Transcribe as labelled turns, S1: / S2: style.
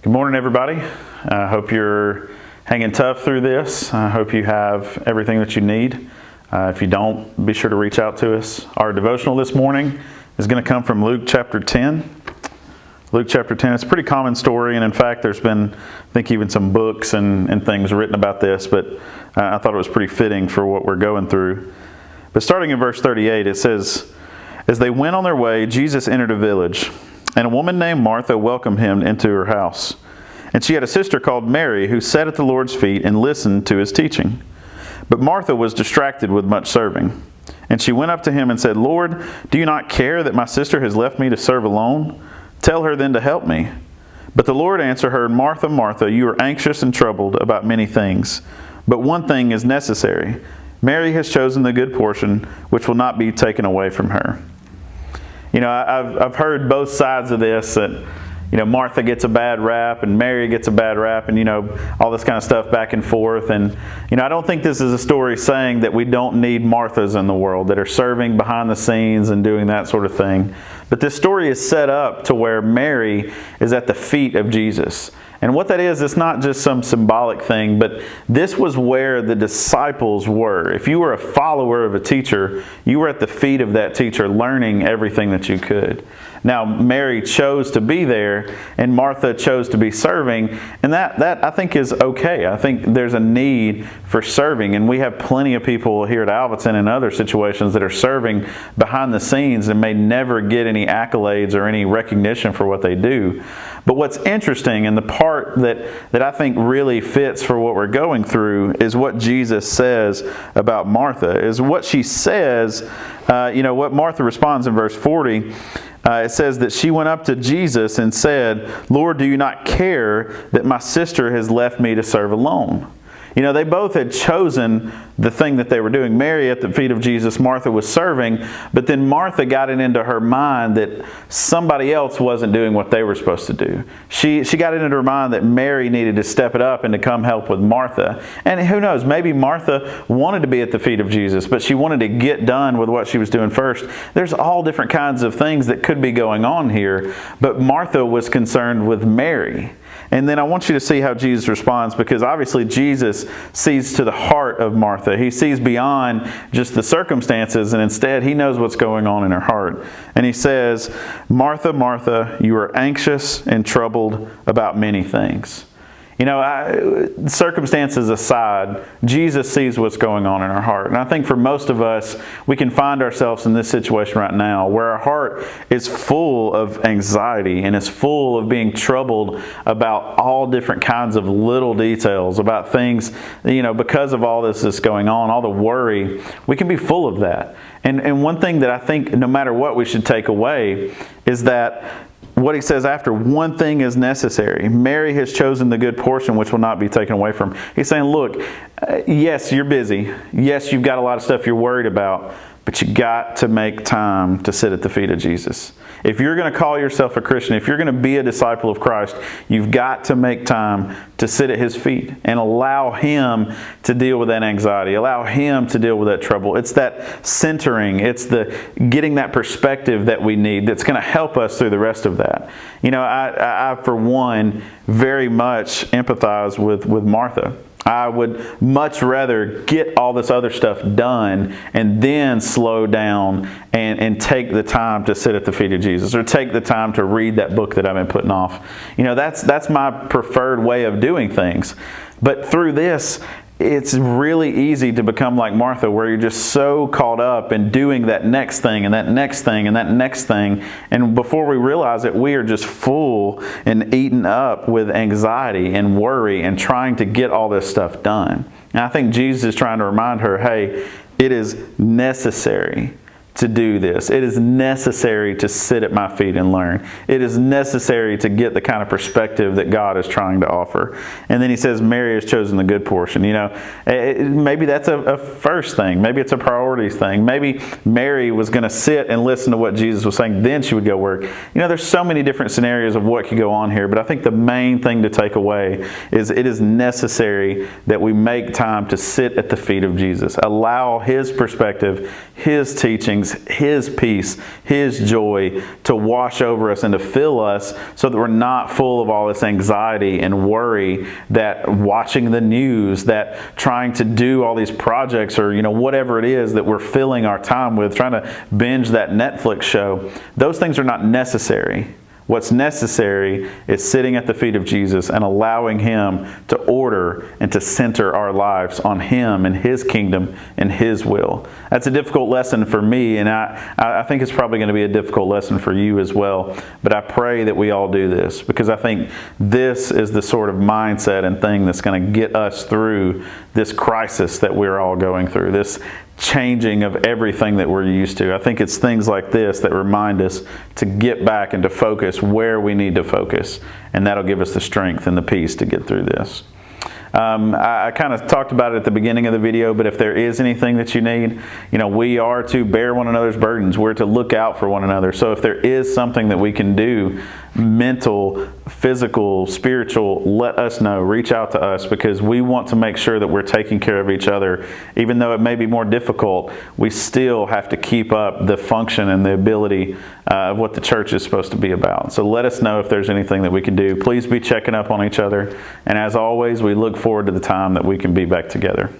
S1: Good morning, everybody. I hope you're hanging tough through this. I hope you have everything that you need. If you don't, be sure to reach out to us. Our devotional this morning is going to come from Luke chapter 10. Luke chapter 10, it's a pretty common story, and in fact, there's been, I think, even some books and things written about this, but I thought it was pretty fitting for what we're going through. But starting in verse 38, it says, "As they went on their way, Jesus entered a village, and a woman named Martha welcomed him into her house. And she had a sister called Mary, who sat at the Lord's feet and listened to his teaching. But Martha was distracted with much serving. And she went up to him and said, 'Lord, do you not care that my sister has left me to serve alone? Tell her then to help me.' But the Lord answered her, 'Martha, Martha, you are anxious and troubled about many things. But one thing is necessary. Mary has chosen the good portion, which will not be taken away from her.'" You know, I've heard both sides of this, that, Martha gets a bad rap and Mary gets a bad rap, and, all this kind of stuff back and forth. And, I don't think this is a story saying that we don't need Marthas in the world that are serving behind the scenes and doing that sort of thing. But this story is set up to where Mary is at the feet of Jesus. And what that is, it's not just some symbolic thing, but this was where the disciples were. If you were a follower of a teacher, you were at the feet of that teacher learning everything that you could. Now, Mary chose to be there, and Martha chose to be serving, and that I think is okay. I think there's a need for serving, and we have plenty of people here at Alvaton and other situations that are serving behind the scenes and may never get any accolades or any recognition for what they do. But what's interesting, and the part that I think really fits for what we're going through, is what Jesus says about Martha. Is what she says, what Martha responds in verse 40. It says that she went up to Jesus and said, "Lord, do you not care that my sister has left me to serve alone?" They both had chosen the thing that they were doing. Mary at the feet of Jesus, Martha was serving, but then Martha got it into her mind that somebody else wasn't doing what they were supposed to do. She got it into her mind that Mary needed to step it up and to come help with Martha. And who knows, maybe Martha wanted to be at the feet of Jesus, but she wanted to get done with what she was doing first. There's all different kinds of things that could be going on here, but Martha was concerned with Mary. And then I want you to see how Jesus responds, because obviously Jesus sees to the heart of Martha. He sees beyond just the circumstances, and instead He knows what's going on in her heart. And He says, "Martha, Martha, you are anxious and troubled about many things." Circumstances aside, Jesus sees what's going on in our heart. And I think for most of us, we can find ourselves in this situation right now where our heart is full of anxiety and is full of being troubled about all different kinds of little details, about things, because of all this that's going on, all the worry. We can be full of that. And one thing that I think no matter what we should take away is that what He says after, one thing is necessary. Mary has chosen the good portion, which will not be taken away from her. He's saying, look, yes, you're busy. Yes, you've got a lot of stuff you're worried about, but you got to make time to sit at the feet of Jesus. If you're going to call yourself a Christian, if you're going to be a disciple of Christ, you've got to make time to sit at His feet and allow Him to deal with that anxiety. Allow Him to deal with that trouble. It's that centering. It's the getting that perspective that we need that's going to help us through the rest of that. I for one, very much empathize with Martha. I would much rather get all this other stuff done and then slow down and take the time to sit at the feet of Jesus, or take the time to read that book that I've been putting off. That's my preferred way of doing things. But through this, it's really easy to become like Martha, where you're just so caught up in doing that next thing and that next thing and that next thing. And before we realize it, we are just full and eaten up with anxiety and worry and trying to get all this stuff done. And I think Jesus is trying to remind her, hey, it is necessary to do this. It is necessary to sit at my feet and learn. It is necessary to get the kind of perspective that God is trying to offer. And then He says Mary has chosen the good portion. Maybe that's a first thing. Maybe it's a priorities thing. Maybe Mary was going to sit and listen to what Jesus was saying, then she would go work. There's so many different scenarios of what could go on here, but I think the main thing to take away is it is necessary that we make time to sit at the feet of Jesus. Allow His perspective, His teachings, brings His peace, His joy to wash over us and to fill us so that we're not full of all this anxiety and worry that watching the news, that trying to do all these projects or, whatever it is that we're filling our time with, trying to binge that Netflix show. Those things are not necessary. What's necessary is sitting at the feet of Jesus and allowing Him to order and to center our lives on Him and His kingdom and His will. That's a difficult lesson for me, and I think it's probably going to be a difficult lesson for you as well. But I pray that we all do this, because I think this is the sort of mindset and thing that's going to get us through this crisis that we're all going through, this changing of everything that we're used to. I think it's things like this that remind us to get back and to focus where we need to focus, and that'll give us the strength and the peace to get through this. I kind of talked about it at the beginning of the video, but if there is anything that you need, we are to bear one another's burdens. We're to look out for one another. So if there is something that we can do, mental, physical, spiritual, let us know. Reach out to us, because we want to make sure that we're taking care of each other. Even though it may be more difficult, we still have to keep up the function and the ability of what the church is supposed to be about. So let us know if there's anything that we can do. Please be checking up on each other. And as always, we look forward to the time that we can be back together.